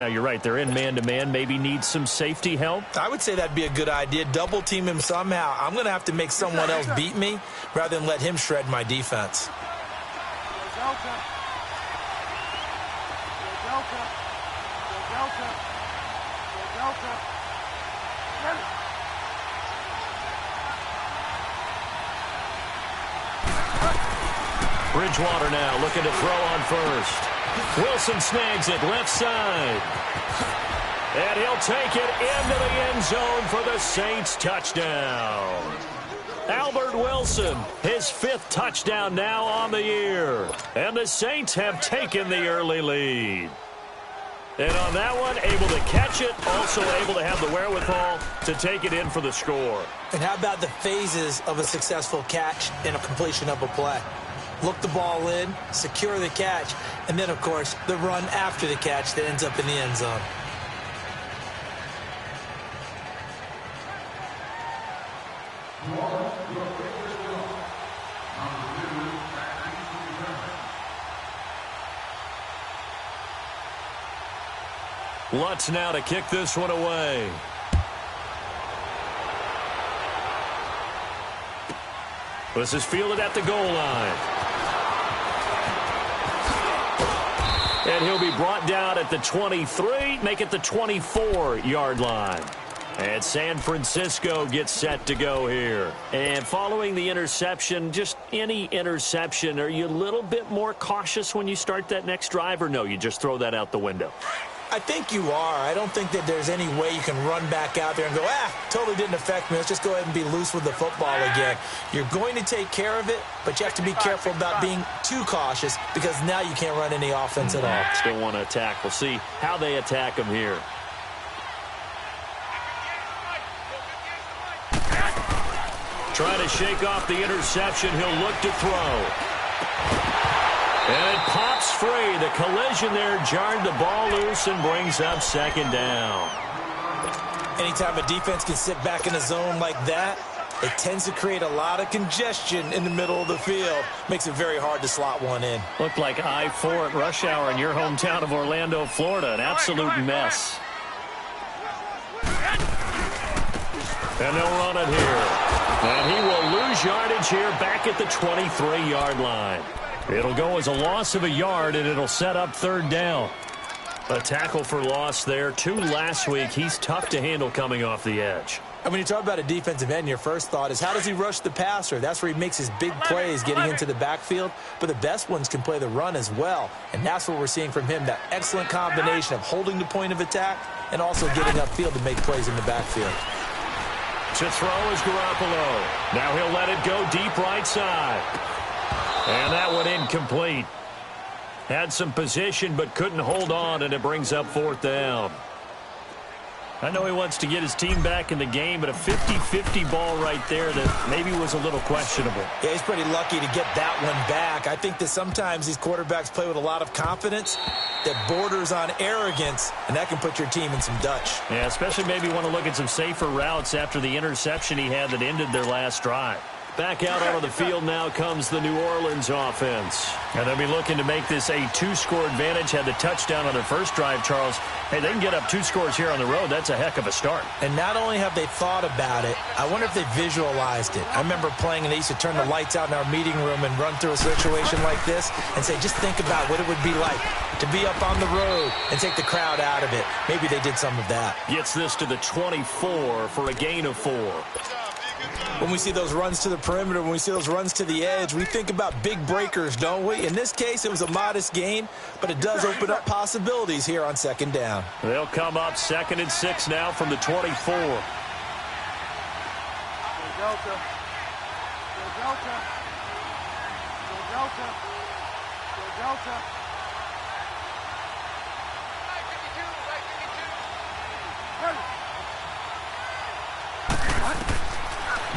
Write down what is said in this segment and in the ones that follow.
Now, you're right. They're in man-to-man. Maybe needs some safety help. I would say that'd be a good idea. Double team him somehow. I'm going to have to make someone else beat me rather than let him shred my defense. Bridgewater now looking to throw on first. Wilson snags it left side. And he'll take it into the end zone for the Saints touchdown. Albert Wilson, his fifth touchdown now on the year. And the Saints have taken the early lead. And on that one, able to catch it, also able to have the wherewithal to take it in for the score. And how about the phases of a successful catch and a completion of a play? Look the ball in, secure the catch, and then, of course, the run after the catch that ends up in the end zone. Lutz now to kick this one away. This is fielded at the goal line. And he'll be brought down at the 23, make it the 24-yard line. And San Francisco gets set to go here. And following the interception, just any interception, are you a little bit more cautious when you start that next drive, or no, you just throw that out the window? I think you are. I don't think that there's any way you can run back out there and go, totally didn't affect me. Let's just go ahead and be loose with the football again. You're going to take care of it, but you have to be careful about being too cautious because now you can't run any offense at all. Still want to attack. We'll see how they attack them here. Trying to shake off the interception. He'll look to throw. And it pops free. The collision there jarred the ball loose and brings up second down. Anytime a defense can sit back in a zone like that, it tends to create a lot of congestion in the middle of the field. Makes it very hard to slot one in. Looked like I-4 at rush hour in your hometown of Orlando, Florida. An absolute mess. And they'll run it here. And he will lose yardage here back at the 23-yard line. It'll go as a loss of a yard, and it'll set up third down. A tackle for loss there. 2 last week. He's tough to handle coming off the edge. And when you talk about a defensive end, your first thought is, how does he rush the passer? That's where he makes his big plays getting into the backfield. But the best ones can play the run as well. And that's what we're seeing from him, that excellent combination of holding the point of attack and also getting upfield to make plays in the backfield. To throw is Garoppolo. Now he'll let it go deep right side. And that one incomplete. Had some position but couldn't hold on, and it brings up fourth down. I know he wants to get his team back in the game, but a 50-50 ball right there that maybe was a little questionable. Yeah, he's pretty lucky to get that one back. I think that sometimes these quarterbacks play with a lot of confidence that borders on arrogance, and that can put your team in some Dutch. Yeah, especially maybe want to look at some safer routes after the interception he had that ended their last drive. Back out onto the field now comes the New Orleans offense. And they'll be looking to make this a 2-score advantage. Had the touchdown on their first drive, Charles. Hey, they can get up 2 scores here on the road. That's a heck of a start. And not only have they thought about it, I wonder if they visualized it. I remember playing, and they used to turn the lights out in our meeting room and run through a situation like this and say, just think about what it would be like to be up on the road and take the crowd out of it. Maybe they did some of that. Gets this to the 24 for a gain of 4. When we see those runs to the perimeter, when we see those runs to the edge, we think about big breakers, don't we? In this case, it was a modest gain, but it does open up possibilities here on second down. They'll come up 2nd and 6 now from the 24.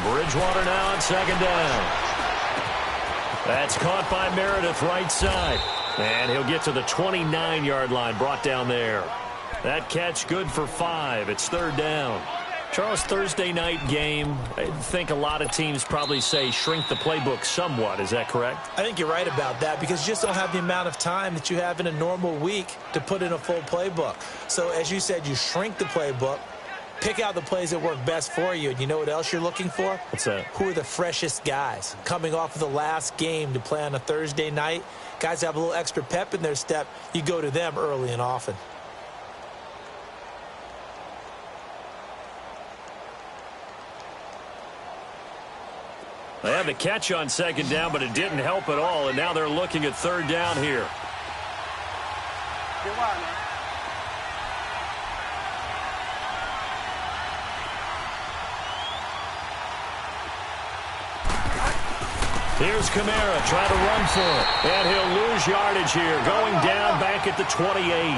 Bridgewater now on 2nd down. That's caught by Meredith right side. And he'll get to the 29-yard line, brought down there. That catch good for 5. It's 3rd down. Charles, Thursday night game, I think a lot of teams probably say shrink the playbook somewhat. Is that correct? I think you're right about that because you just don't have the amount of time that you have in a normal week to put in a full playbook. So as you said, you shrink the playbook, pick out the plays that work best for you. And you know what else you're looking for? What's that? Who are the freshest guys coming off of the last game to play on a Thursday night? Guys have a little extra pep in their step. You go to them early and often. They had the catch on second down, but it didn't help at all, and now they're looking at third down here. Here's Kamara trying to run for it, and he'll lose yardage here, going down back at the 28.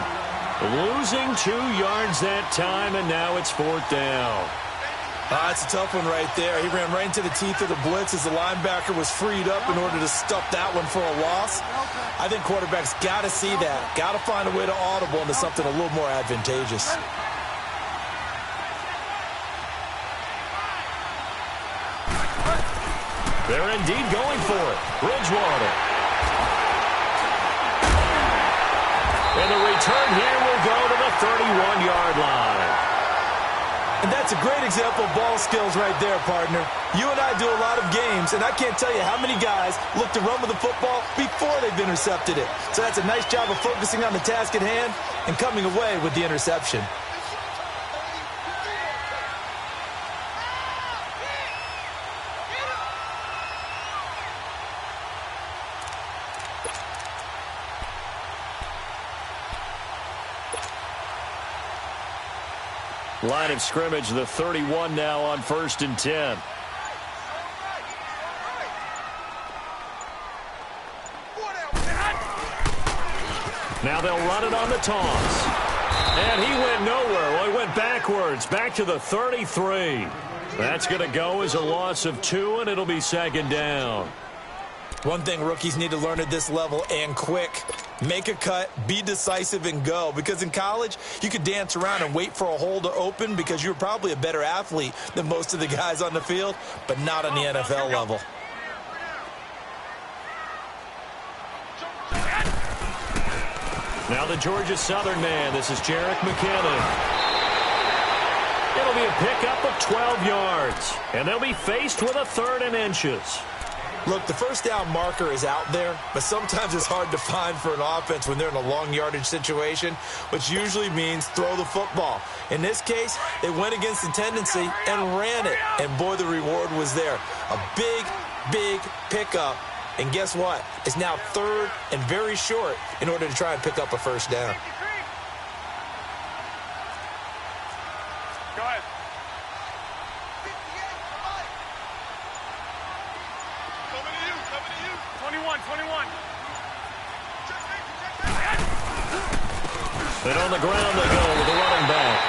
Losing 2 yards that time, and now it's fourth down. It's a tough one right there. He ran right into the teeth of the blitz as the linebacker was freed up in order to stuff that one for a loss. I think quarterbacks got to see that. Got to find a way to audible into something a little more advantageous. They're indeed going for it. Bridgewater. And the return here will go to the 31-yard line. And that's a great example of ball skills right there, partner. You and I do a lot of games, and I can't tell you how many guys look to run with the football before they've intercepted it. So that's a nice job of focusing on the task at hand and coming away with the interception. Line of scrimmage, the 31 now on 1st and 10. Now they'll run it on the toss. And he went nowhere. Well, he went backwards, back to the 33. That's going to go as a loss of 2, and it'll be second down. One thing rookies need to learn at this level, and quick, make a cut, be decisive, and go. Because in college, you could dance around and wait for a hole to open because you're probably a better athlete than most of the guys on the field, but not on the NFL level. Now the Georgia Southern man. This is jrokk1987's. It'll be a pickup of 12 yards, and they'll be faced with a 3rd and inches. Look, the first down marker is out there, but sometimes it's hard to find for an offense when they're in a long yardage situation, which usually means throw the football. In this case, they went against the tendency and ran it, and boy, the reward was there. A big, big pickup, and guess what? It's now 3rd and very short in order to try and pick up a first down. Go ahead. Coming to you. 21. And on the ground they go with the running back.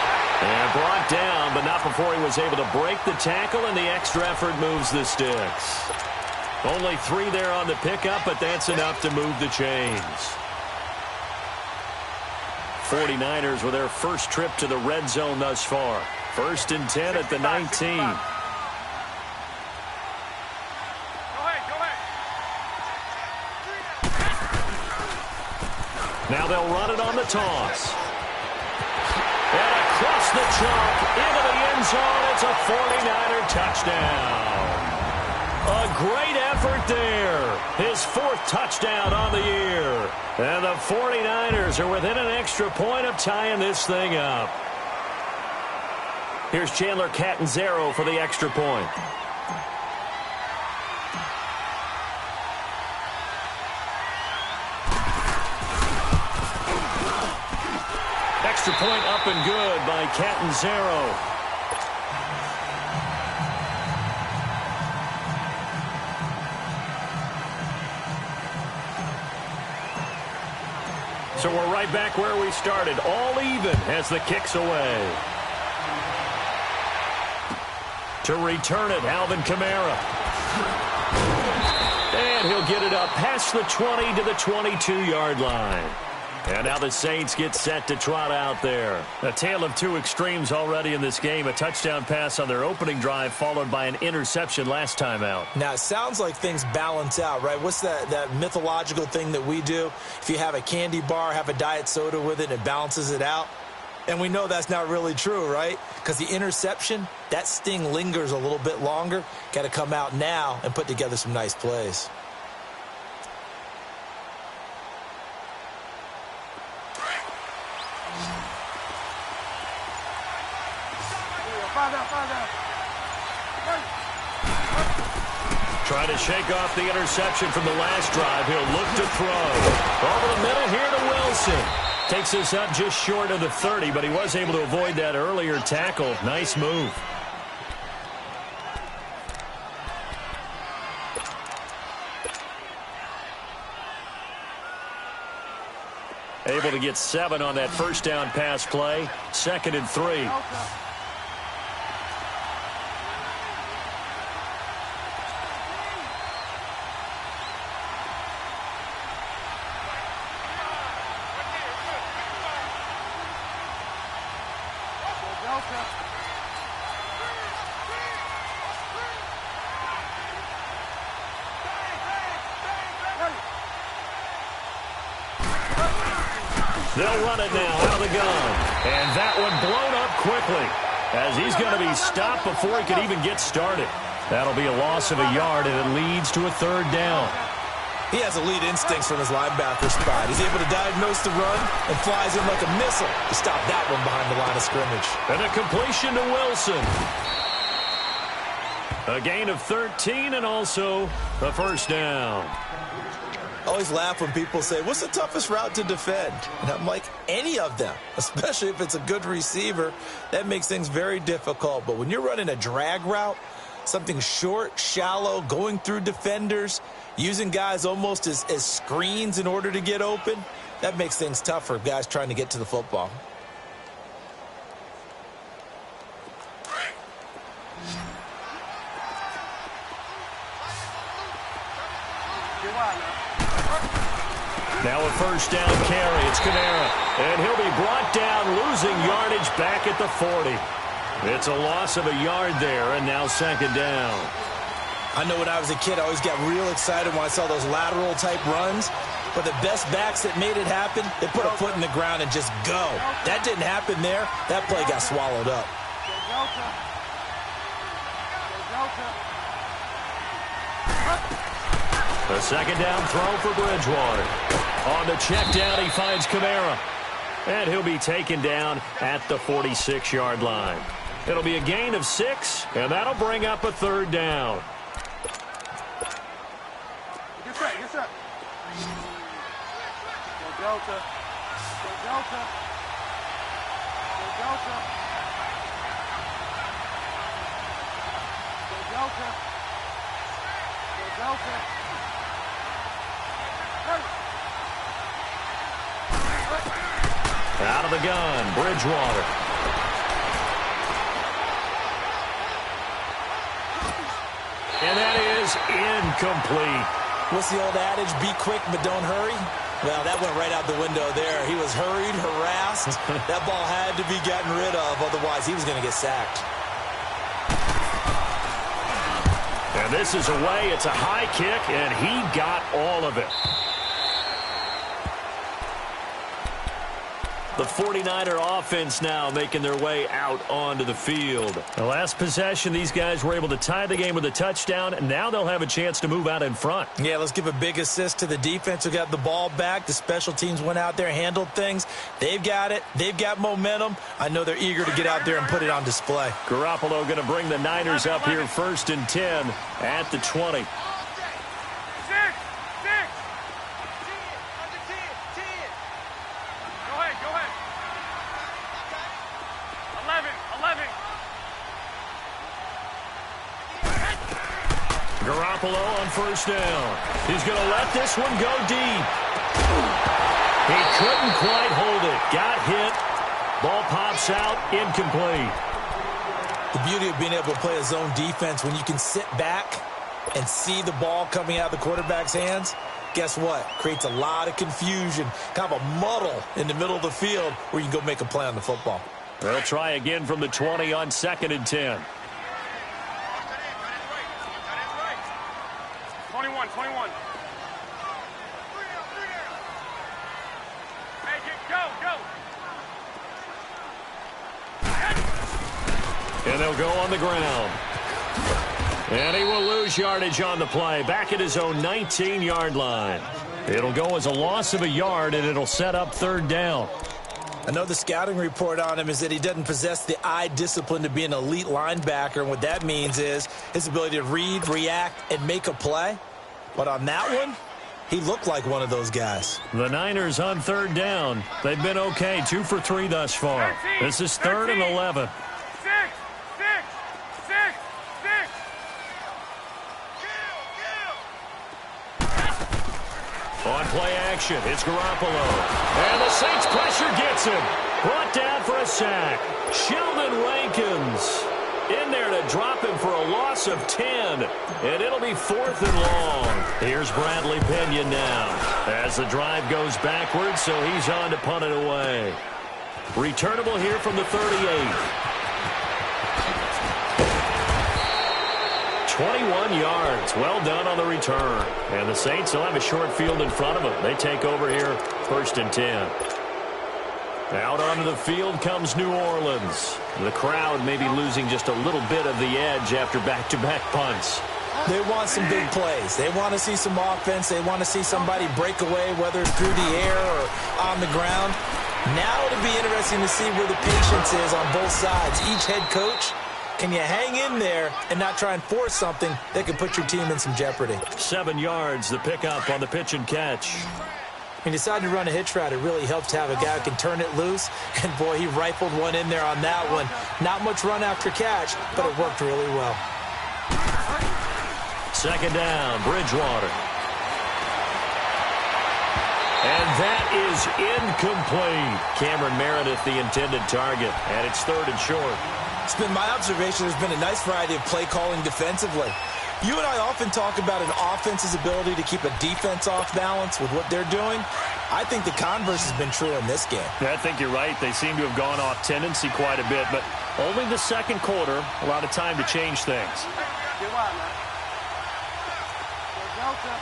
And brought down, but not before he was able to break the tackle, and the extra effort moves the sticks. Only 3 there on the pickup, but that's enough to move the chains. 49ers with their first trip to the red zone thus far. 1st and 10 at the 19. Now they'll run it on the toss. And across the chalk into the end zone. It's a 49er touchdown. A great effort there. His 4th touchdown on the year. And the 49ers are within an extra point of tying this thing up. Here's Chandler Catanzaro for the extra point. Extra point up and good by Catanzaro. So we're right back where we started, all even as the kick's away. To return it, Alvin Kamara. And he'll get it up past the 20 to the 22-yard line. And now the Saints get set to trot out there. A tale of two extremes already in this game. A touchdown pass on their opening drive followed by an interception last time out. Now, it sounds like things balance out, right? What's that mythological thing that we do? If you have a candy bar, have a diet soda with it, and it balances it out. And we know that's not really true, right? Because the interception, that sting lingers a little bit longer. Got to come out now and put together some nice plays. Trying to shake off the interception from the last drive. He'll look to throw. Over the middle here to Wilson. Takes us up just short of the 30, but he was able to avoid that earlier tackle. Nice move. Able to get 7 on that first down pass play. 2nd and 3. They'll run it now out of the gun. And that one blown up quickly as he's going to be stopped before he can even get started. That'll be a loss of a yard, and it leads to a 3rd down. He has elite instincts from his linebacker spot. He's able to diagnose the run and flies in like a missile to stop that one behind the line of scrimmage. And a completion to Wilson. A gain of 13 and also a 1st down. I always laugh when people say, what's the toughest route to defend? And I'm like, any of them, especially if it's a good receiver. That makes things very difficult. But when you're running a drag route, something short, shallow, going through defenders, using guys almost as screens in order to get open, that makes things tough for guys trying to get to the football. Now a 1st down carry. It's Kamara. And he'll be brought down, losing yardage back at the 40. It's a loss of a yard there, and now 2nd down. I know when I was a kid, I always got real excited when I saw those lateral-type runs. But the best backs that made it happen, they put a foot in the ground and just go. That didn't happen there. That play got swallowed up. A 2nd down throw for Bridgewater. On the check down, he finds Kamara. And he'll be taken down at the 46-yard line. It'll be a gain of 6, and that'll bring up a 3rd down. Get set, get set. Go Delta. Go Delta. Go Delta. Go Delta. Go Delta. Out of the gun, Bridgewater. And that is incomplete. What's the old adage? Be quick, but don't hurry. Well, that went right out the window there. He was hurried, harassed. That ball had to be gotten rid of, otherwise he was going to get sacked. And this is away. It's a high kick, and he got all of it. The 49er offense now making their way out onto the field. The last possession, these guys were able to tie the game with a touchdown, and now they'll have a chance to move out in front. Yeah, let's give a big assist to the defense who got the ball back. The special teams went out there, handled things. They've got it. They've got momentum. I know they're eager to get out there and put it on display. Garoppolo going to bring the Niners up here 1st and 10 at the 20. Garoppolo on 1st down. He's going to let this one go deep. He couldn't quite hold it. Got hit. Ball pops out. Incomplete. The beauty of being able to play a zone defense when you can sit back and see the ball coming out of the quarterback's hands, guess what? Creates a lot of confusion, kind of a muddle in the middle of the field where you can go make a play on the football. They'll try again from the 20 on 2nd and 10. 21. Hey, go. And they'll go on the ground. And he will lose yardage on the play. Back at his own 19-yard line. It'll go as a loss of a yard, and it'll set up 3rd down. I know the scouting report on him is that he doesn't possess the eye discipline to be an elite linebacker, and what that means is his ability to read, react, and make a play. But on that one, he looked like one of those guys. The Niners on 3rd down. They've been okay, 2 for 3 thus far. This is 3rd and 11. 6. On play action, it's Garoppolo. And the Saints pressure gets him. Brought down for a sack. Sheldon Rankins in there to drop him for a loss of 10. And it'll be 4th and long. Here's Bradley Pinion now as the drive goes backwards, so he's on to punt it away. Returnable here from the 38. 21 yards. Well done on the return. And the Saints will have a short field in front of them. They take over here 1st and 10. Out onto the field comes New Orleans. The crowd may be losing just a little bit of the edge after back-to-back punts. They want some big plays. They want to see some offense. They want to see somebody break away, whether it's through the air or on the ground. Now it'll be interesting to see where the patience is on both sides. Each head coach, can you hang in there and not try and force something that can put your team in some jeopardy? 7 yards, the pickup on the pitch and catch. When you decide to run a hitch route, it really helps to have a guy who can turn it loose. And, boy, he rifled one in there on that one. Not much run after catch, but it worked really well. 2nd down, Bridgewater. And that is incomplete. Cameron Meredith, the intended target, and it's 3rd and short. It's been my observation there's been a nice variety of play calling defensively. You and I often talk about an offense's ability to keep a defense off balance with what they're doing. I think the converse has been true in this game. I think you're right. They seem to have gone off tendency quite a bit, but only the 2nd quarter, a lot of time to change things. Get wide, man. Go Delta.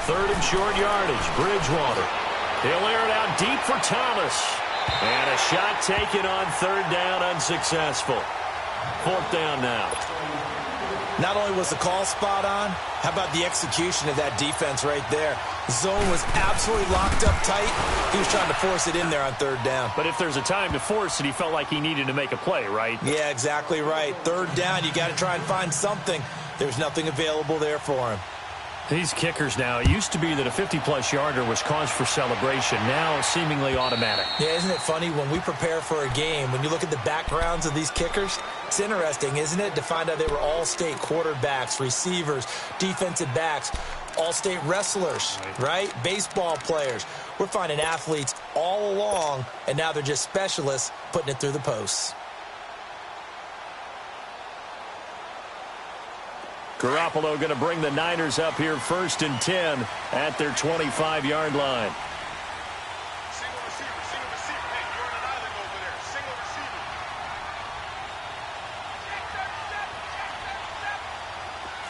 Third and short yardage, Bridgewater. He'll air it out deep for Thomas. And a shot taken on 3rd down, unsuccessful. 4th down now. Not only was the call spot on, how about the execution of that defense right there? The zone was absolutely locked up tight. He was trying to force it in there on 3rd down. But if there's a time to force it, he felt like he needed to make a play, right? Yeah, exactly right. 3rd down, you got to try and find something. There's nothing available there for him. These kickers now, it used to be that a 50-plus yarder was cause for celebration. Now seemingly automatic. Yeah, isn't it funny when we prepare for a game, when you look at the backgrounds of these kickers, it's interesting, isn't it, to find out they were all-state quarterbacks, receivers, defensive backs, all-state wrestlers, right? Baseball players. We're finding athletes all along, and now they're just specialists putting it through the posts. Garoppolo going to bring the Niners up here 1st and 10 at their 25-yard line. Single receiver. Hey, you're on an island over there. Single receiver.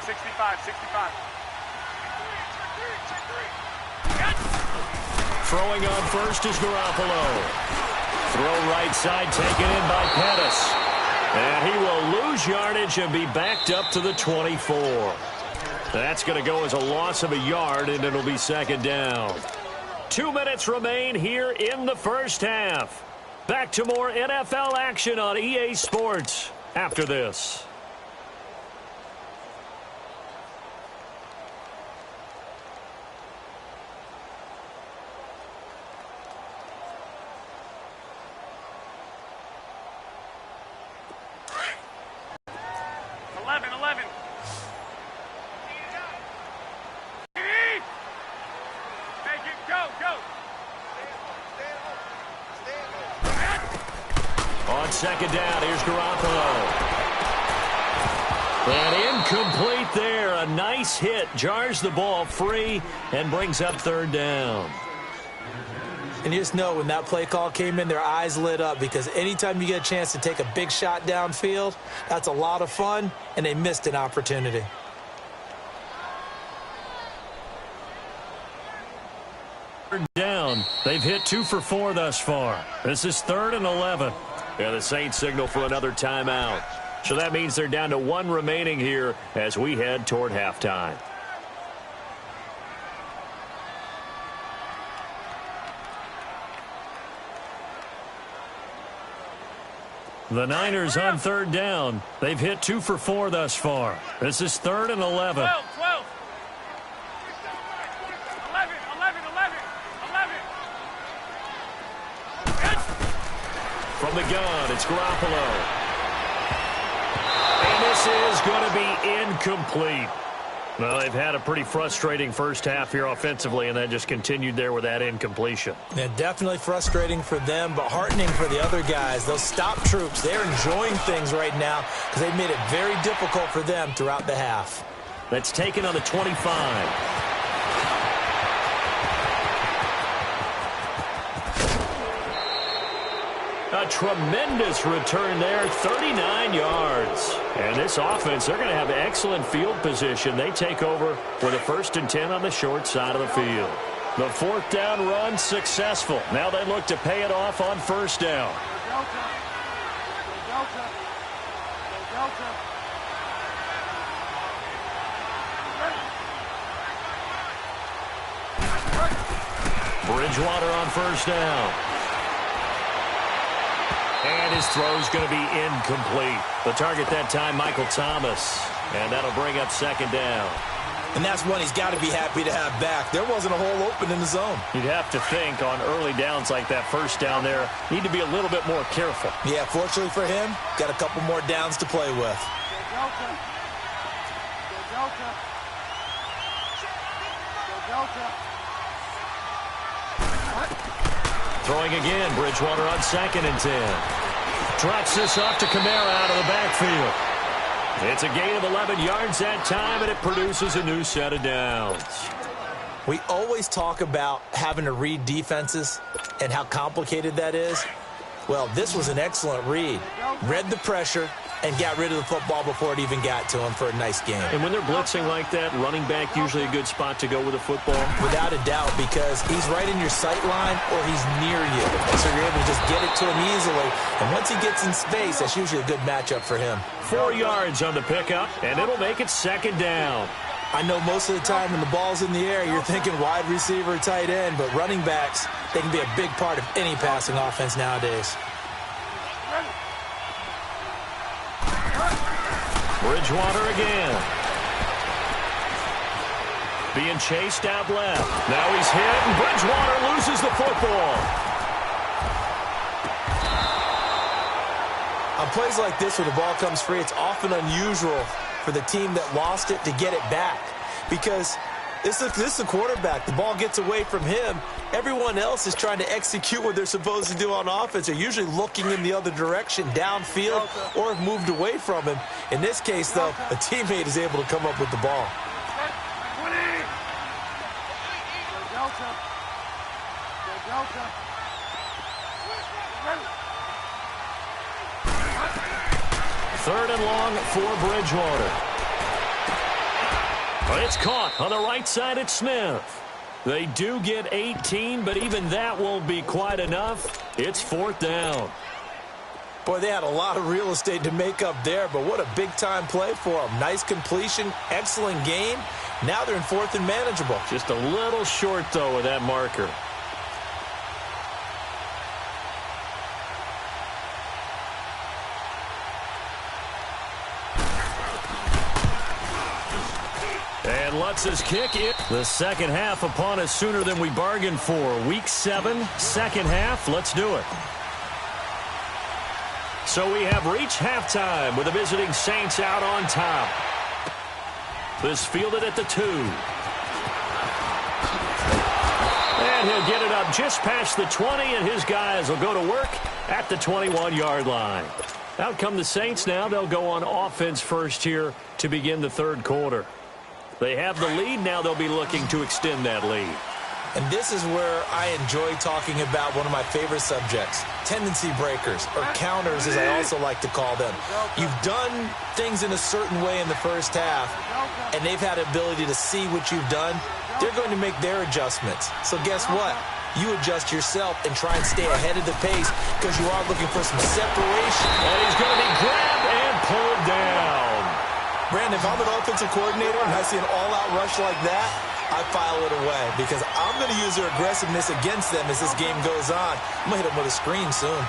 Sixty-five. Throwing on first is Garoppolo. Throw right side taken in by Pettis. And he will lose yardage and be backed up to the 24. That's going to go as a loss of a yard, and it'll be 2nd down. 2 minutes remain here in the first half. Back to more NFL action on EA Sports after this. On second down, here's Garoppolo. And incomplete there. A nice hit. Jars the ball free and brings up third down. And you just know when that play call came in, their eyes lit up, because anytime you get a chance to take a big shot downfield, that's a lot of fun, and they missed an opportunity. Third down. They've hit 2 for 4 thus far. This is 3rd and 11. Yeah, the Saints signal for another timeout. So that means they're down to 1 remaining here as we head toward halftime. The Niners on 3rd down. They've hit 2 for 4 thus far. This is 3rd and 11. 12. 11. From the gun, it's Garoppolo. And this is going to be incomplete. Well, they've had a pretty frustrating first half here offensively, and that just continued there with that incompletion. Yeah, definitely frustrating for them, but heartening for the other guys. Those stop troops, they're enjoying things right now because they've made it very difficult for them throughout the half. That's taken on the 25. A tremendous return there, 39 yards. And this offense, they're going to have excellent field position. They take over with a 1st and 10 on the short side of the field. The 4th down run successful. Now they look to pay it off on 1st down. Bridgewater on 1st down. And his throw's going to be incomplete. The target that time, Michael Thomas. And that'll bring up 2nd down. And that's one he's got to be happy to have back. There wasn't a hole open in the zone. You'd have to think on early downs like that 1st down there, need to be a little bit more careful. Yeah, fortunately for him, got a couple more downs to play with. Throwing again, Bridgewater on 2nd and 10. Drops this off to Kamara out of the backfield. It's a gain of 11 yards that time, and it produces a new set of downs. We always talk about having to read defenses and how complicated that is. Well, this was an excellent read. Read the pressure and got rid of the football before it even got to him for a nice game. And when they're blitzing like that, running back usually a good spot to go with the football. Without a doubt, because he's right in your sight line or he's near you. So you're able to just get it to him easily. And once he gets in space, that's usually a good matchup for him. 4 yards on the pickup, and it'll make it 2nd down. I know most of the time when the ball's in the air, you're thinking wide receiver, tight end, but running backs, they can be a big part of any passing offense nowadays. Bridgewater again. Being chased out left. Now he's hit, and Bridgewater loses the football. On plays like this where the ball comes free, it's often unusual for the team that lost it to get it back. Because this is the quarterback. The ball gets away from him. Everyone else is trying to execute what they're supposed to do on offense. They're usually looking in the other direction, downfield, or have moved away from him. In this case, though, a teammate is able to come up with the ball. Third and long for Bridgewater. But it's caught on the right side at Smith. They do get 18, but even that won't be quite enough. It's 4th down. Boy, they had a lot of real estate to make up there, but what a big-time play for them. Nice completion, excellent game. Now they're in 4th and manageable. Just a little short, though, with that marker. And Lutz's kick it. The second half upon us sooner than we bargained for. Week 7, second half. Let's do it. So we have reached halftime with the visiting Saints out on top. This fielded at the 2. And he'll get it up just past the 20, and his guys will go to work at the 21-yard line. Out come the Saints now. They'll go on offense first here to begin the third quarter. They have the lead. Now they'll be looking to extend that lead. And this is where I enjoy talking about one of my favorite subjects, tendency breakers, or counters as I also like to call them. You've done things in a certain way in the first half, and they've had the ability to see what you've done. They're going to make their adjustments. So guess what? You adjust yourself and try and stay ahead of the pace because you are looking for some separation. And he's going to be grabbed and pulled down. Brandon, if I'm an offensive coordinator and I see an all-out rush like that, I file it away because I'm going to use their aggressiveness against them as this game goes on. I'm going to hit them with a screen soon.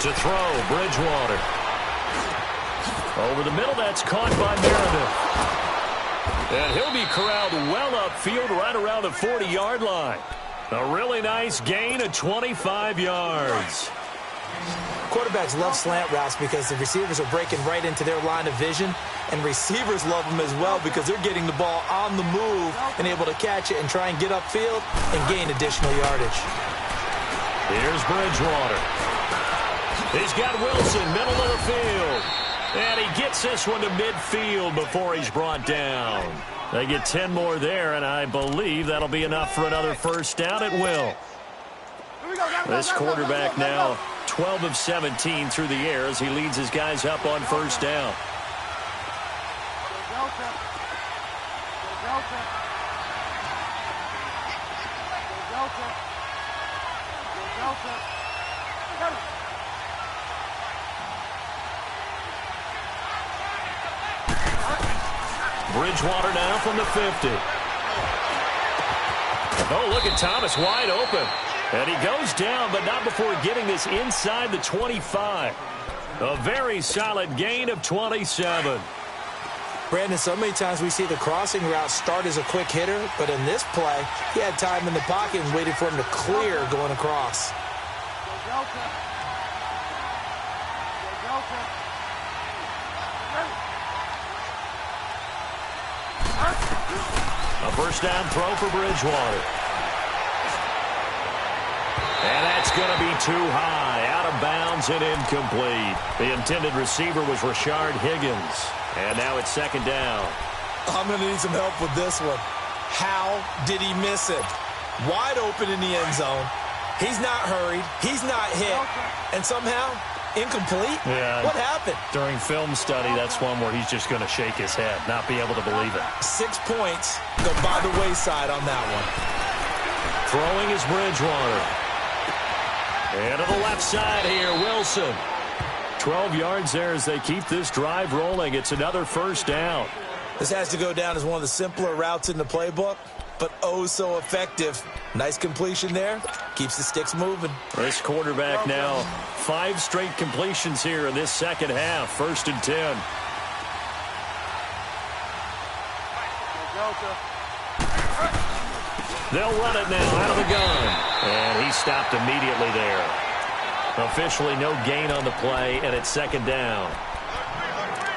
To throw, Bridgewater. Over the middle, that's caught by Meredith. And he'll be corralled well upfield right around the 40-yard line. A really nice gain of 25 yards. Quarterbacks love slant routes because the receivers are breaking right into their line of vision, and receivers love them as well because they're getting the ball on the move and able to catch it and try and get upfield and gain additional yardage. Here's Bridgewater. He's got Wilson, middle of the field. And he gets this one to midfield before he's brought down. They get 10 more there, and I believe that'll be enough for another first down at will. This quarterback now 12 of 17 through the air as he leads his guys up on first down. Bridgewater now from the 50. Oh, look at Thomas wide open. And he goes down, but not before getting this inside the 25. A very solid gain of 27. Brandon, so many times we see the crossing route start as a quick hitter, but in this play, he had time in the pocket and waited for him to clear going across. A first down throw for Bridgewater. And that's going to be too high, out of bounds and incomplete. The intended receiver was Rashard Higgins. And now it's second down. I'm going to need some help with this one. How did he miss it? Wide open in the end zone. He's not hurried. He's not hit. And somehow, incomplete? Yeah. What happened? During film study, that's one where he's just going to shake his head, not be able to believe it. 6 points go by the wayside on that one. Throwing is Bridgewater. And to the left side here, Wilson. 12 yards there as they keep this drive rolling. It's another first down. This has to go down as one of the simpler routes in the playbook, but oh so effective. Nice completion there. Keeps the sticks moving. This quarterback now 5 straight completions here in this second half. First and 10. They'll run it now out of the gun. And he stopped immediately there. Officially no gain on the play, and it's second down.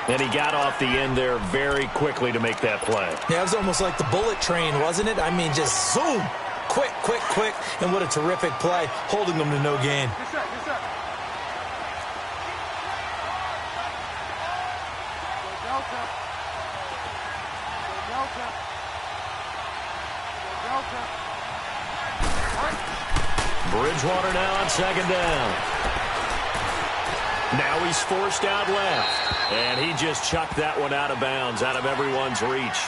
And he got off the end there very quickly to make that play. Yeah, it was almost like the bullet train, wasn't it? I mean, just zoom. Quick, quick, quick. And what a terrific play, holding them to no gain. Bridgewater now on second down. Now he's forced out left. And he just chucked that one out of bounds, out of everyone's reach.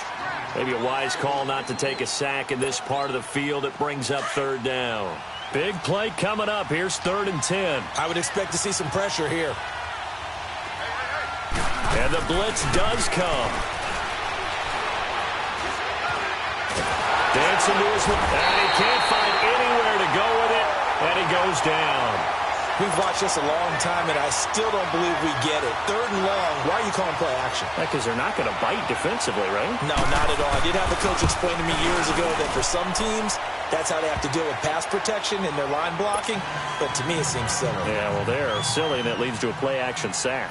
Maybe a wise call not to take a sack in this part of the field. It brings up third down. Big play coming up. Here's third and 10. I would expect to see some pressure here. And the blitz does come. Dancing to his... And he can't find anywhere to go with it. And he goes down. We've watched this a long time, and I still don't believe we get it. 3rd and long, why are you calling play action? Because they're not going to bite defensively, right? No, not at all. I did have a coach explain to me years ago that for some teams, that's how they have to deal with pass protection in their line blocking. But to me, it seems silly. Yeah, well, they're silly, and it leads to a play-action sack.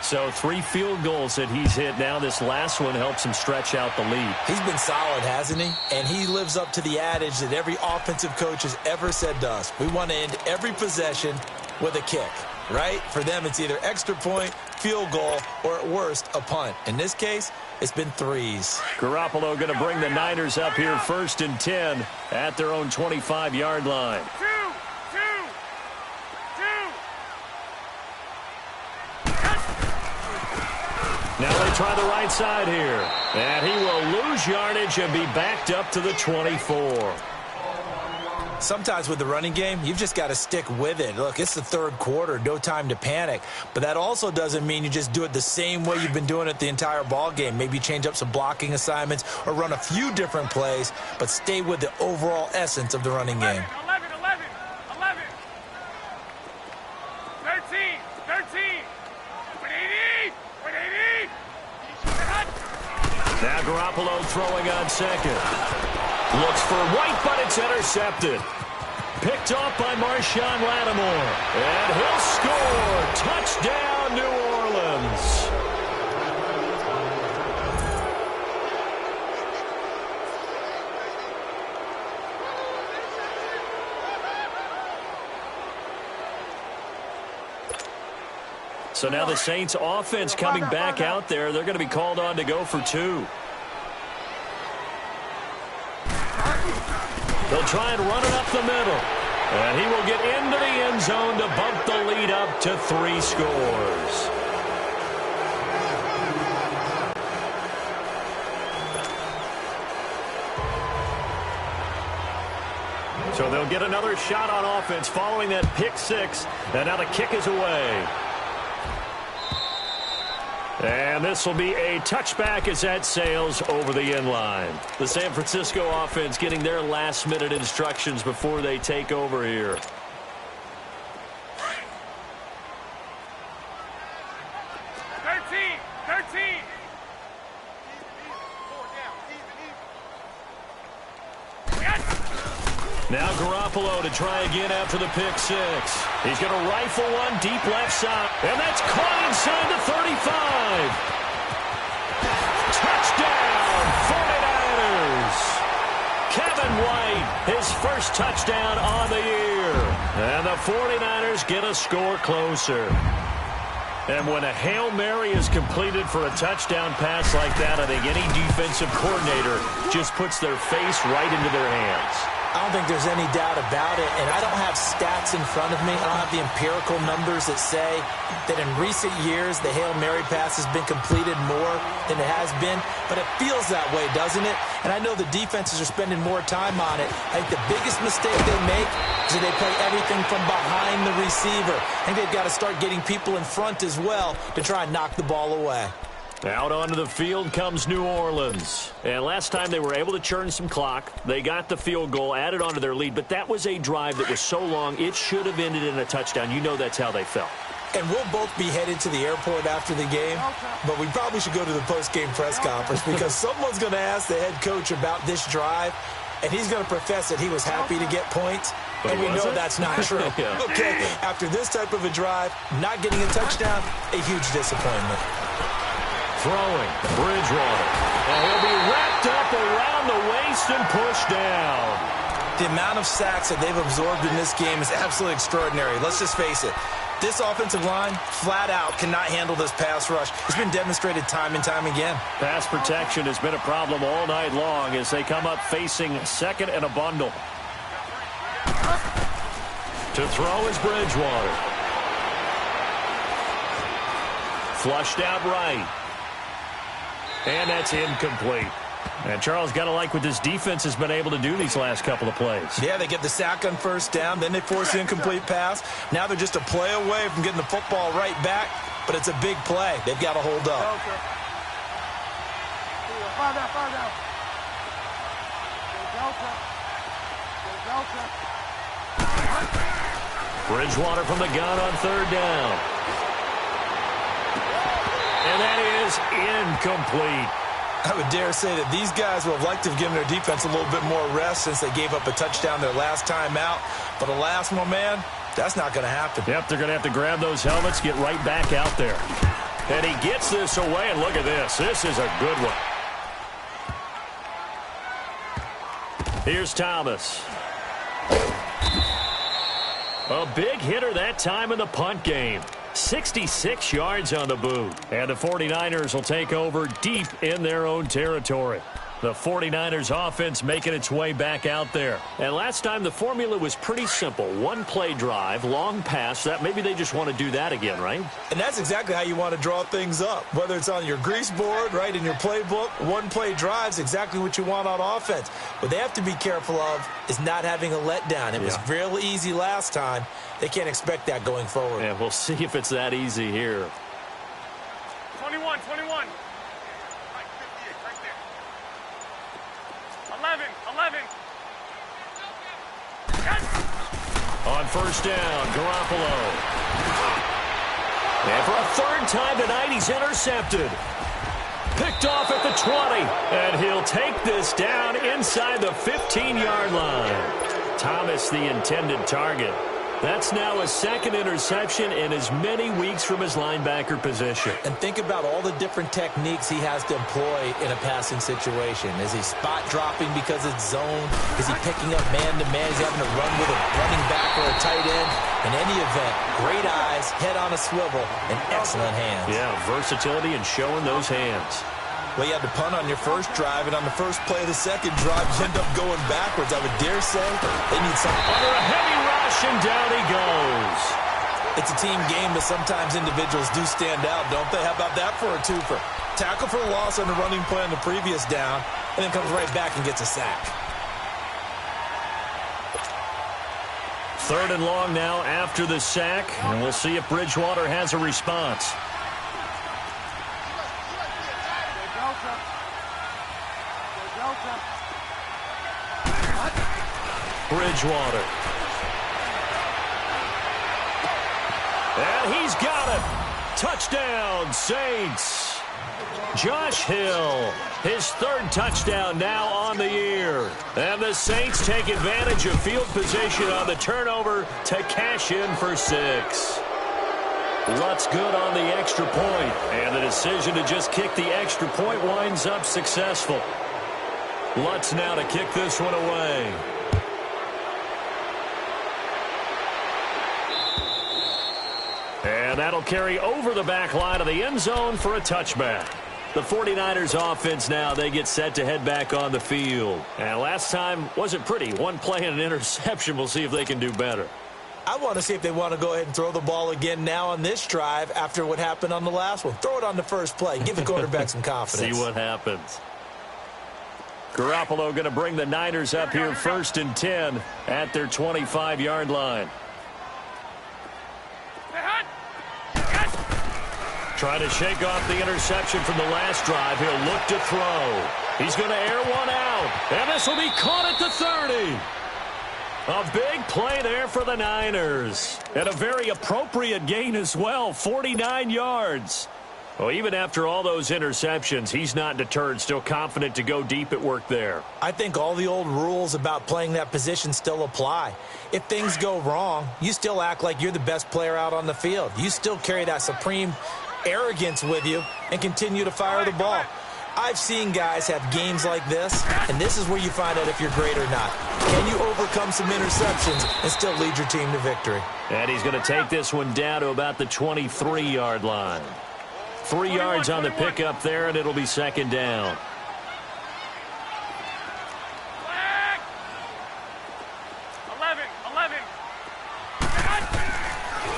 So 3 field goals that he's hit now. This last one helps him stretch out the lead. He's been solid, hasn't he? And he lives up to the adage that every offensive coach has ever said to us. We want to end every possession with a kick, right? For them, it's either extra point, field goal, or at worst, a punt. In this case, it's been 3s. Garoppolo going to bring the Niners up here 1st and 10 at their own 25-yard line. Now they try the right side here. And he will lose yardage and be backed up to the 24. Sometimes with the running game, you've just got to stick with it. Look, it's the 3rd quarter, no time to panic. But that also doesn't mean you just do it the same way you've been doing it the entire ball game. Maybe change up some blocking assignments or run a few different plays, but stay with the overall essence of the running game. 11. 13. Now Garoppolo throwing on 2nd. Looks for White, but it's intercepted. Picked off by Marshawn Lattimore. And he'll score. Touchdown, New Orleans. So now the Saints offense coming back out there. They're going to be called on to go for 2. They'll try and run it up the middle. And he will get into the end zone to bump the lead up to 3 scores. So they'll get another shot on offense following that pick 6. And now the kick is away. And this will be a touchback as that sails over the end line. The San Francisco offense getting their last-minute instructions before they take over here. Now Garoppolo to try again after the pick 6. He's going to rifle one deep left side. And that's caught inside the 35. Touchdown, 49ers. Kevin White, his first touchdown on the year. And the 49ers get a score closer. And when a Hail Mary is completed for a touchdown pass like that, I think any defensive coordinator just puts their face right into their hands. I don't think there's any doubt about it, and I don't have stats in front of me. I don't have the empirical numbers that say that in recent years the Hail Mary pass has been completed more than it has been, but it feels that way, doesn't it? And I know the defenses are spending more time on it. I think the biggest mistake they make is that they play everything from behind the receiver. I think they've got to start getting people in front as well to try and knock the ball away. Out onto the field comes New Orleans. And last time they were able to churn some clock. They got the field goal, added onto their lead. But that was a drive that was so long, it should have ended in a touchdown. You know that's how they felt. And we'll both be headed to the airport after the game. But we probably should go to the post-game press conference because someone's going to ask the head coach about this drive. And he's going to profess that he was happy to get points. But and we know that's not true. Yeah. Okay, after this type of a drive, not getting a touchdown, a huge disappointment. Throwing, Bridgewater. And he'll be wrapped up around the waist and pushed down. The amount of sacks that they've absorbed in this game is absolutely extraordinary. Let's just face it. This offensive line, flat out, cannot handle this pass rush. It's been demonstrated time and time again. Pass protection has been a problem all night long as they come up facing second and a bundle. To throw is Bridgewater. Flushed out right. And that's incomplete. And Charles, got to like what this defense has been able to do these last couple of plays. Yeah, they get the sack on first down, then they force the incomplete pass. Now they're just a play away from getting the football right back, but it's a big play. They've got to hold up. Bridgewater from the gun on third down. And that is incomplete. I would dare say that these guys would have liked to have given their defense a little bit more rest since they gave up a touchdown their last time out. But alas, my man, that's not going to happen. Yep, they're going to have to grab those helmets, get right back out there. And he gets this away, and look at this. This is a good one. Here's Thomas. A big hitter that time in the punt game. 66 yards on the boot. And the 49ers will take over deep in their own territory. The 49ers offense making its way back out there. And last time the formula was pretty simple. One play drive, long pass. That maybe they just want to do that again, right? And that's exactly how you want to draw things up. Whether it's on your grease board, right, in your playbook, one play drive's exactly what you want on offense. What they have to be careful of is not having a letdown. It was real easy last time. They can't expect that going forward. And we'll see if it's that easy here. 21. Right, 58, right there. 11. Yes! On first down, Garoppolo. And for a third time tonight, he's intercepted. Picked off at the 20. And he'll take this down inside the 15-yard line. Thomas, the intended target. That's now a second interception in as many weeks from his linebacker position. And think about all the different techniques he has to employ in a passing situation. Is he spot dropping because it's zone? Is he picking up man-to-man? Is he having to run with a running back or a tight end? In any event, great eyes, head on a swivel, and excellent hands. Yeah, versatility and showing those hands. Well, you had to punt on your first drive, and on the first play of the second drive, you end up going backwards. I would dare say they need something. Under a heavy rush, and down he goes. It's a team game, but sometimes individuals do stand out, don't they? How about that for a twofer? Tackle for a loss on the running play on the previous down, and then comes right back and gets a sack. Third and long now after the sack, and we'll see if Bridgewater has a response. Bridgewater. And he's got it. Touchdown, Saints. Josh Hill, his third touchdown now on the year. And the Saints take advantage of field position on the turnover to cash in for 6. Lutz good on the extra point, and the decision to just kick the extra point winds up successful. Lutz now to kick this one away. And that'll carry over the back line of the end zone for a touchback. The 49ers offense now, they get set to head back on the field. And last time wasn't pretty. One play and an interception. We'll see if they can do better. I want to see if they want to go ahead and throw the ball again now on this drive after what happened on the last one. Throw it on the first play. Give the quarterback some confidence. See what happens. Garoppolo going to bring the Niners up here 1st and 10 at their 25-yard line. Trying to shake off the interception from the last drive. He'll look to throw. He's going to air one out. And this will be caught at the 30. A big play there for the Niners. And a very appropriate gain as well, 49 yards. Well, even after all those interceptions, he's not deterred, still confident to go deep at work there. I think all the old rules about playing that position still apply. If things go wrong, you still act like you're the best player out on the field. You still carry that supreme arrogance with you and continue to fire the ball. I've seen guys have games like this, and this is where you find out if you're great or not. Can you overcome some interceptions and still lead your team to victory? And he's going to take this one down to about the 23-yard line. 3 yards on the pickup there, and it'll be second down.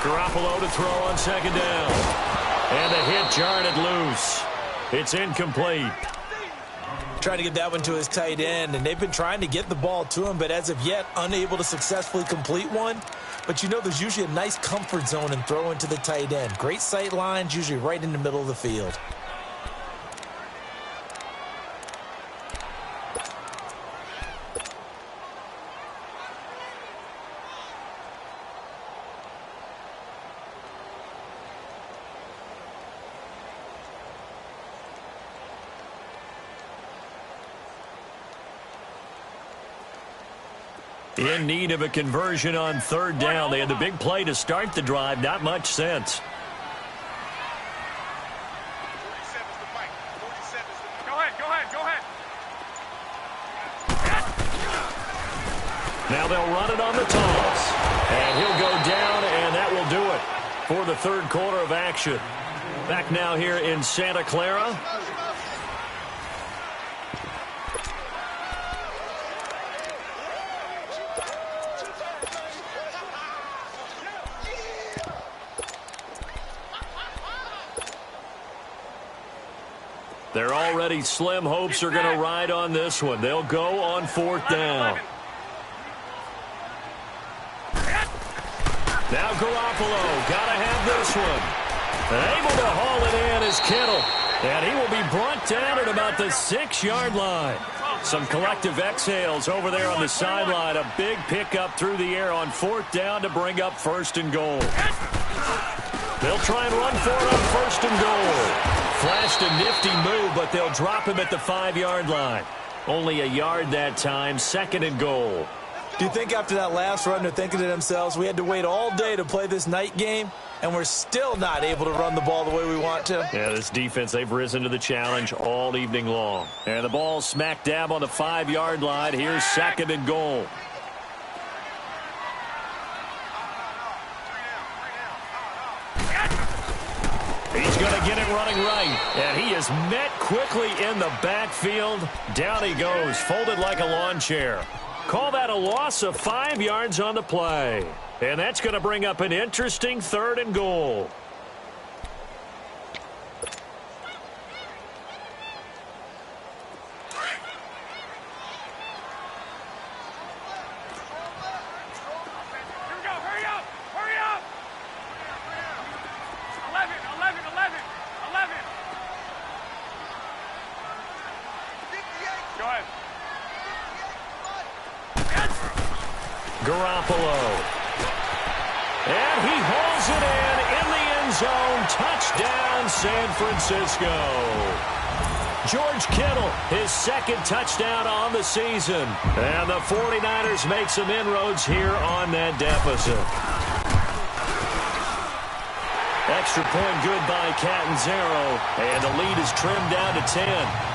Garoppolo to throw on second down. And the hit jarred it loose. It's incomplete. Trying to get that one to his tight end, and they've been trying to get the ball to him, but as of yet, unable to successfully complete one. But you know there's usually a nice comfort zone in throwing to the tight end. Great sight lines, usually right in the middle of the field. In need of a conversion on third down. They had the big play to start the drive. Not much sense. 47's the fight. 47's the Go ahead. Now they'll run it on the toss. And he'll go down, and that will do it for the third quarter of action. Back now here in Santa Clara. Their already slim hopes are going to ride on this one. They'll go on fourth down. Now Garoppolo, got to have this one. Able to haul it in is Kittle. And he will be brought down at about the 6-yard line. Some collective exhales over there on the sideline. A big pickup through the air on fourth down to bring up first and goal. They'll try and run for it on first and goal. Flashed a nifty move, but they'll drop him at the 5-yard line. Only a yard that time, second and goal. Do you think after that last run they're thinking to themselves, we had to wait all day to play this night game, and we're still not able to run the ball the way we want to? Yeah, this defense, they've risen to the challenge all evening long. And the ball smack dab on the 5-yard line. Here's second and goal. He's going to get it running right. And he is met quickly in the backfield. Down he goes, folded like a lawn chair. Call that a loss of 5 yards on the play. And that's going to bring up an interesting third and goal. Garoppolo. And he hauls it in the end zone. Touchdown, San Francisco. George Kittle, his second touchdown on the season. And the 49ers make some inroads here on that deficit. Extra point good by Catanzaro. And the lead is trimmed down to 10.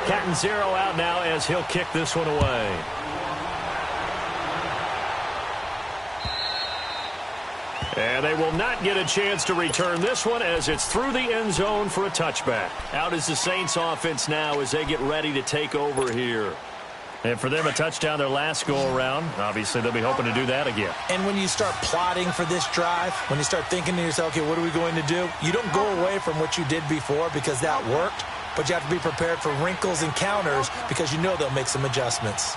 Catanzaro out now as he'll kick this one away. And they will not get a chance to return this one as it's through the end zone for a touchback. Out is the Saints offense now as they get ready to take over here. And for them, a touchdown their last go-around. Obviously, they'll be hoping to do that again. And when you start plotting for this drive, when you start thinking to yourself, okay, what are we going to do? You don't go away from what you did before because that worked. But you have to be prepared for wrinkles and counters because you know they'll make some adjustments.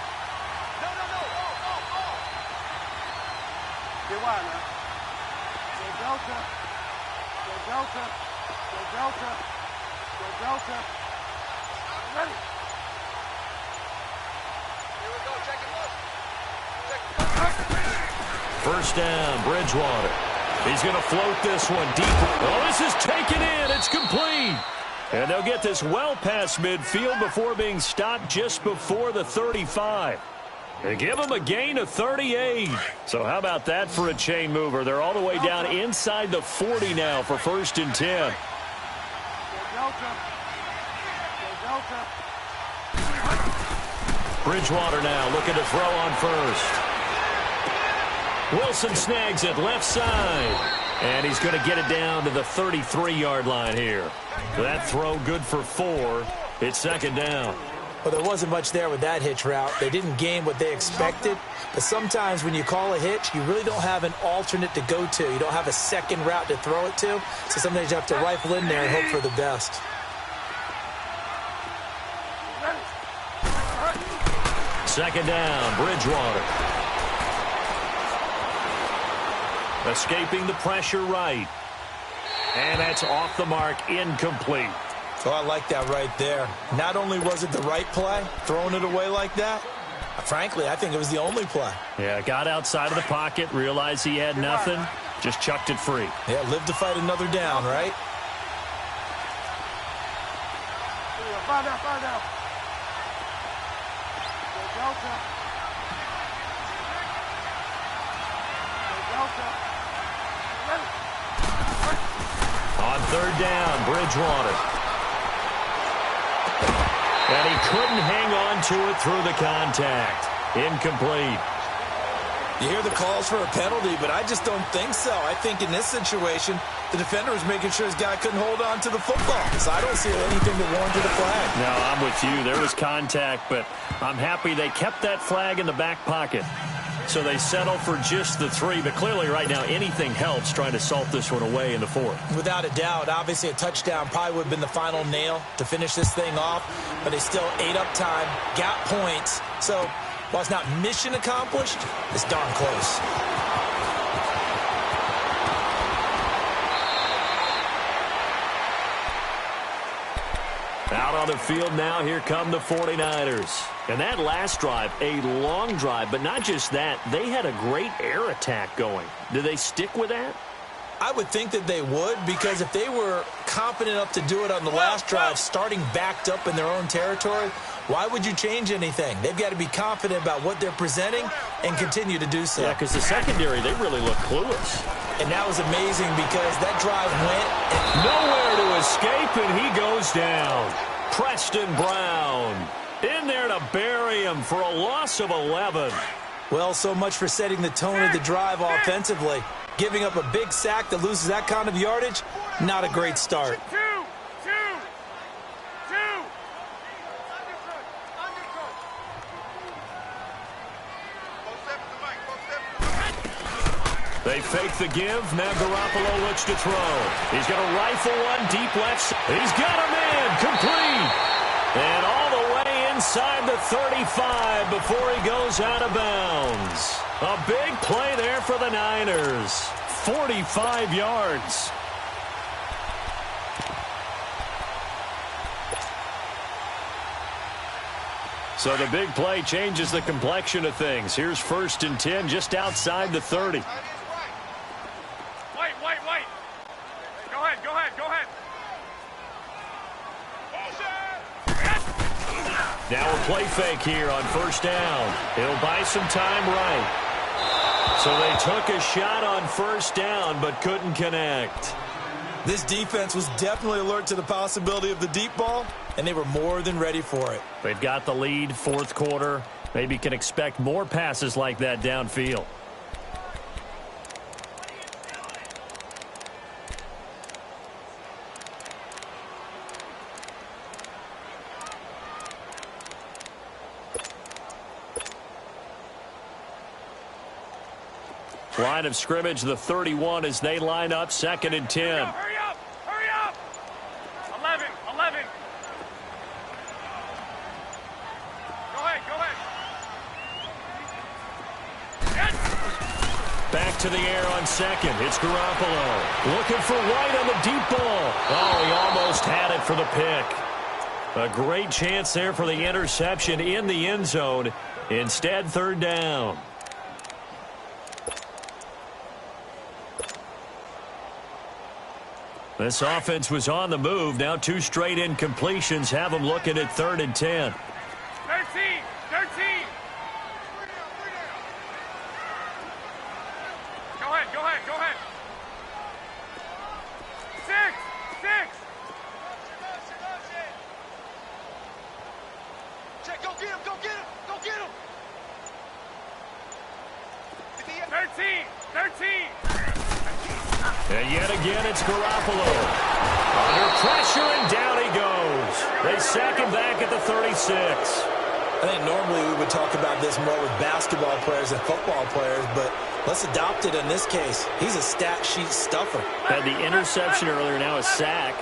First down, Bridgewater. He's going to float this one deep. Oh, this is taken in. It's complete. And they'll get this well past midfield before being stopped just before the 35. They give them a gain of 38. So how about that for a chain mover? They're all the way down inside the 40 now for first and 10. Bridgewater now looking to throw on first. Wilson snags it left side. And he's going to get it down to the 33-yard line here. That throw good for 4. It's second down. Well, there wasn't much there with that hitch route. They didn't gain what they expected. But sometimes when you call a hitch, you really don't have an alternate to go to. You don't have a second route to throw it to. So sometimes you have to rifle in there and hope for the best. Second down, Bridgewater. Escaping the pressure right. And that's off the mark, incomplete. Oh, I like that right there. Not only was it the right play, throwing it away like that, frankly, I think it was the only play. Yeah, got outside of the pocket, realized he had nothing, just chucked it free. Yeah, live to fight another down, right? On third down, Bridgewater. And he couldn't hang on to it through the contact. Incomplete. You hear the calls for a penalty, but I just don't think so. I think in this situation, the defender was making sure his guy couldn't hold on to the football. So I don't see anything that warranted a flag. No, I'm with you. There was contact, but I'm happy they kept that flag in the back pocket. So they settle for just the 3, but clearly right now anything helps trying to salt this one away in the 4th. Without a doubt, obviously a touchdown probably would have been the final nail to finish this thing off, but they still ate up time, got points. So while it's not mission accomplished, it's darn close. Out on the field now, here come the 49ers. And that last drive, a long drive, but not just that, they had a great air attack going. Do they stick with that? I would think that they would, because if they were confident enough to do it on the last drive, starting backed up in their own territory, why would you change anything? They've got to be confident about what they're presenting and continue to do so. Yeah, because the secondary, they really look clueless. And that was amazing because that drive went nowhere to escape, and he goes down. Preston Brown in there to bury him for a loss of 11. Well, so much for setting the tone of the drive offensively. Giving up a big sack that loses that kind of yardage, not a great start. They fake the give. Now Garoppolo looks to throw. He's going to rifle one deep left. He's got a man. Complete. And all the way inside the 35 before he goes out of bounds. A big play there for the Niners. 45 yards. So the big play changes the complexion of things. Here's 1st and 10 just outside the 30. Wait. Go ahead. Now a play fake here on 1st down. He'll buy some time right. So they took a shot on 1st down but couldn't connect. This defense was definitely alert to the possibility of the deep ball, and they were more than ready for it. They've got the lead, 4th quarter. Maybe can expect more passes like that downfield. Line of scrimmage, the 31 as they line up, 2nd and 10. Hurry up! 11. Go ahead. Back to the air on 2nd. It's Garoppolo. Looking for White on the deep ball. Oh, he almost had it for the pick. A great chance there for the interception in the end zone. Instead, 3rd down. This offense was on the move. Now 2 straight incompletions have them looking at 3rd and 10. 13. Go ahead. 6. Check, go get him. 13. And yet again, it's Garoppolo. Under pressure, and down he goes. They sack him back at the 36. I think normally we would talk about this more with basketball players and football players, but let's adopt it in this case. He's a stat sheet stuffer. Had the interception earlier, now a sack.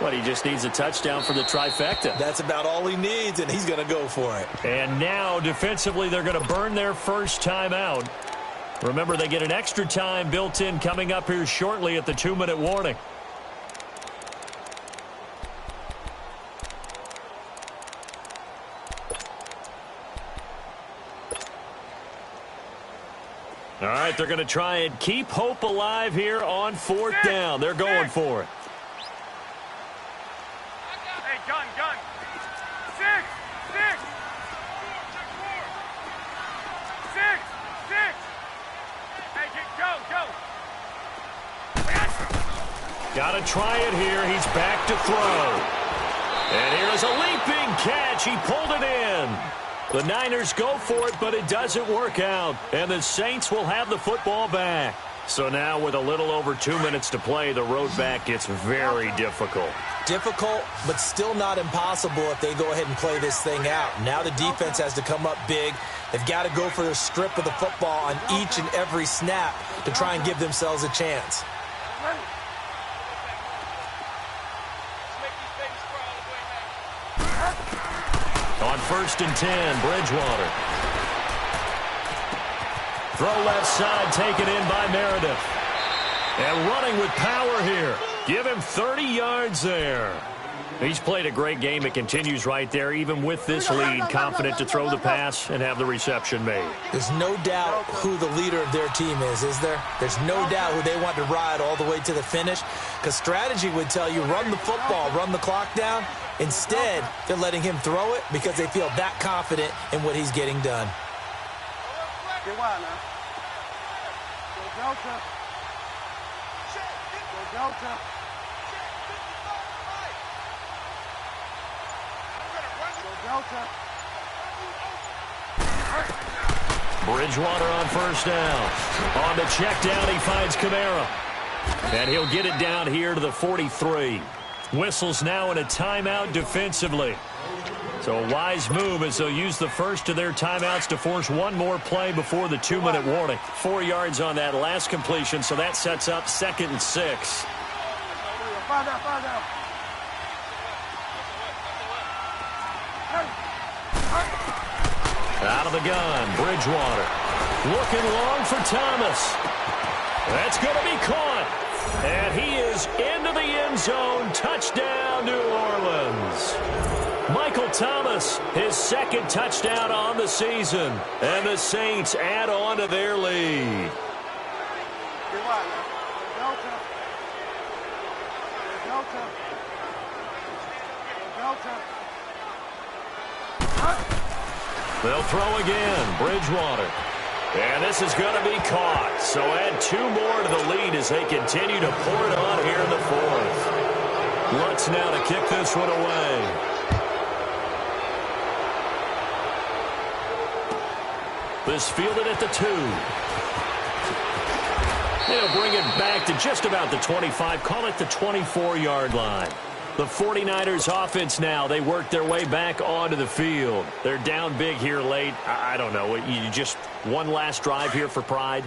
What, he just needs a touchdown for the trifecta. That's about all he needs, and he's going to go for it. And now, defensively, they're going to burn their first timeout. Remember, they get an extra time built in coming up here shortly at the 2-minute warning. All right, they're going to try and keep hope alive here on 4th down. They're going for it. Hey, gun. 6. Got to try it here. He's back to throw. And here's a leaping catch. He pulled it in. The Niners go for it, but it doesn't work out. And the Saints will have the football back. So now with a little over 2 minutes to play, the road back gets very difficult. Difficult, but still not impossible if they go ahead and play this thing out. Now the defense has to come up big. They've got to go for the strip of the football on each and every snap to try and give themselves a chance. On 1st and 10, Bridgewater. Throw left side, taken in by Meredith. And running with power here. Give him 30 yards there. He's played a great game. It continues right there, even with this lead. Confident to throw the pass and have the reception made. There's no doubt who the leader of their team is there? There's no doubt who they want to ride all the way to the finish. Because strategy would tell you, run the football, run the clock down. Instead, they're letting him throw it because they feel that confident in what he's getting done. Get wild now. Go Delta. Go Delta. Go Delta. Bridgewater on 1st down. On the check down, he finds Kamara. And he'll get it down here to the 43. Whistles now in a timeout defensively. So a wise move as they'll use the first of their timeouts to force one more play before the 2-minute warning. 4 yards on that last completion, so that sets up 2nd and 6. Find out. Out of the gun, Bridgewater. Looking long for Thomas. That's going to be caught. And he is into the end zone. Touchdown, New Orleans. Michael Thomas, his 2nd touchdown on the season. And the Saints add on to their lead. They'll throw again, Bridgewater. And this is going to be caught. So add 2 more to the lead as they continue to pour it on here in the 4th. Lutz now to kick this one away. This fielded at the 2. They'll bring it back to just about the 25. Call it the 24-yard line. The 49ers offense now, they work their way back onto the field. They're down big here late. I don't know. You just one last drive here for pride?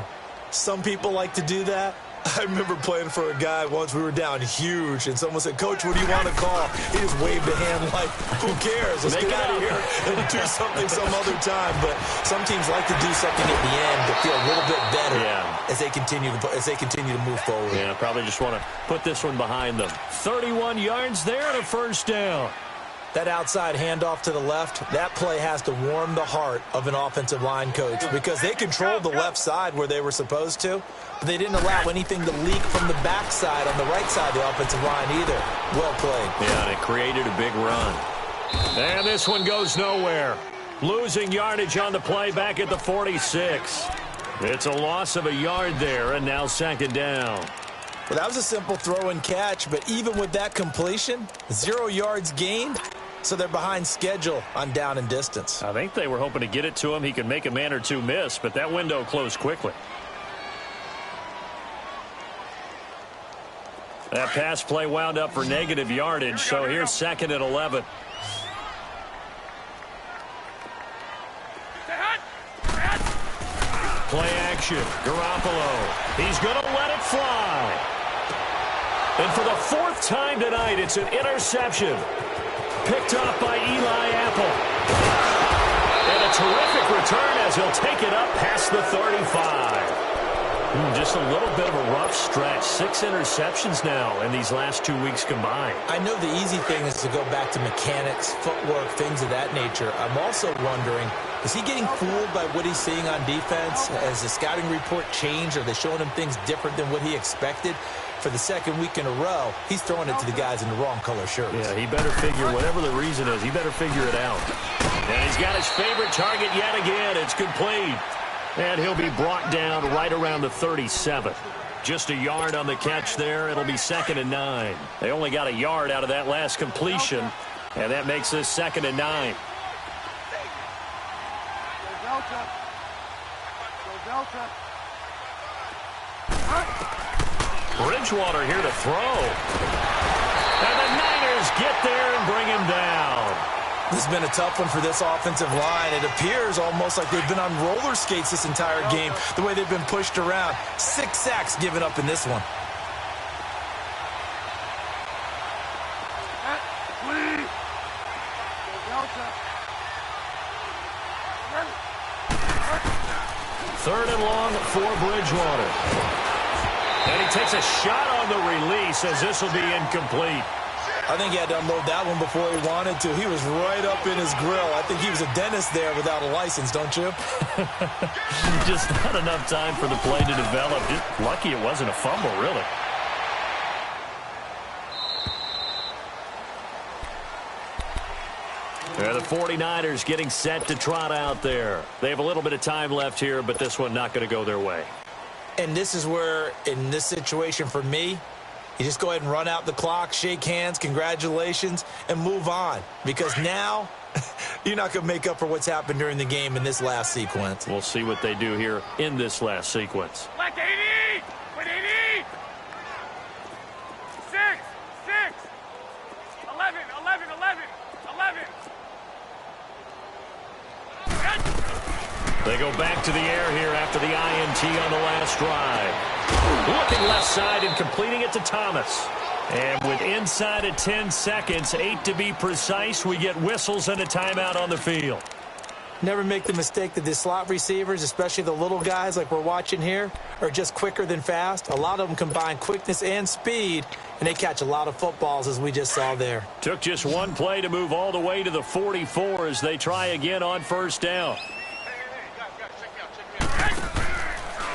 Some people like to do that. I remember playing for a guy once. We were down huge, and someone said, "Coach, what do you want to call?" He just waved a hand like, "Who cares? Let's get out of here and do something some other time." But some teams like to do something at the end to feel a little bit better as they continue to move forward. Yeah, probably just want to put this one behind them. 31 yards there and a 1st down. That outside handoff to the left, that play has to warm the heart of an offensive line coach because they controlled the left side where they were supposed to, but they didn't allow anything to leak from the backside on the right side of the offensive line either. Well played. Yeah, and it created a big run. And this one goes nowhere. Losing yardage on the play back at the 46. It's a loss of a yard there, and now 2nd down. Well, that was a simple throw and catch, but even with that completion, 0 yards gained. So they're behind schedule on down and distance. I think they were hoping to get it to him. He could make a man or two miss, but that window closed quickly. That pass play wound up for negative yardage, so here's 2nd and 11. Play action, Garoppolo. He's going to let it fly. And for the 4th time tonight, it's an interception. Picked up by Eli Apple. And a terrific return as he'll take it up past the 35. Just a little bit of a rough stretch. 6 interceptions now in these last 2 weeks combined. I know the easy thing is to go back to mechanics, footwork, things of that nature. I'm also wondering, is he getting fooled by what he's seeing on defense? Has the scouting report changed? Are they showing him things different than what he expected? For the 2nd week in a row, he's throwing it to the guys in the wrong color shirts. Yeah, he better figure, whatever the reason is, he better figure it out. And he's got his favorite target yet again. It's complete. And he'll be brought down right around the 37. Just a yard on the catch there. It'll be 2nd and 9. They only got a yard out of that last completion, and that makes this 2nd and 9. Go Delta. Go Delta. Bridgewater here to throw. And the Niners get there and bring him down. This has been a tough one for this offensive line. It appears almost like they've been on roller skates this entire game, the way they've been pushed around. 6 sacks given up in this one. Please. Go Delta. Third and long for Bridgewater. And he takes a shot on the release as this will be incomplete. I think he had to unload that one before he wanted to. He was right up in his grill. I think he was a dentist there without a license, don't you? Just not enough time for the play to develop. Just lucky it wasn't a fumble, really. The 49ers getting set to trot out there. They have a little bit of time left here, but this one not going to go their way. And this is where, in this situation for me, you just go ahead and run out the clock, shake hands, congratulations, and move on. Because now, you're not going to make up for what's happened during the game in this last sequence. We'll see what they do here in this last sequence. Black 80! With 80! 6! 11! 11! 11! 11! They go back to the air here after the INT on the last drive. Looking left side and completing it to Thomas. And with inside of 10 seconds, 8 to be precise, we get whistles and a timeout on the field. Never make the mistake that the slot receivers, especially the little guys like we're watching here, are just quicker than fast. A lot of them combine quickness and speed, and they catch a lot of footballs, as we just saw there. Took just one play to move all the way to the 44 as they try again on first down.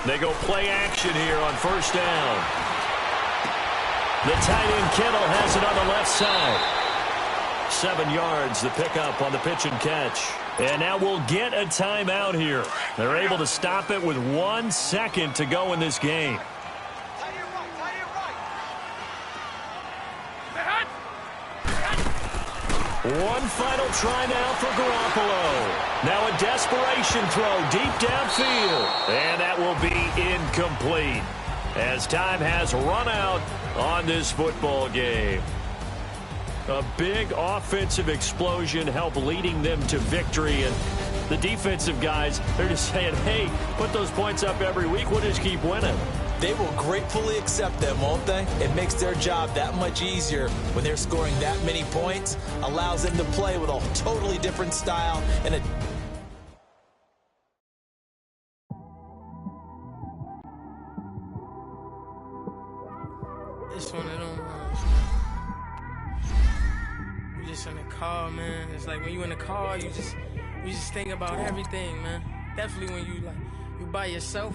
They go play action here on first down. The tight end Kittle has it on the left side. 7 yards, the pickup on the pitch and catch. And now we'll get a timeout here. They're able to stop it with 1 second to go in this game. One final try now for Garoppolo. Now a desperation throw deep downfield. And that will be incomplete as time has run out on this football game. A big offensive explosion helped leading them to victory. And the defensive guys, they're just saying, hey, put those points up every week. We'll just keep winning. They will gratefully accept them, won't they? It makes their job that much easier when they're scoring that many points. Allows them to play with a totally different style and a It's one of them ones. You just in the car, man. It's like when you in the car, you just think about everything, man. Definitely when you by yourself.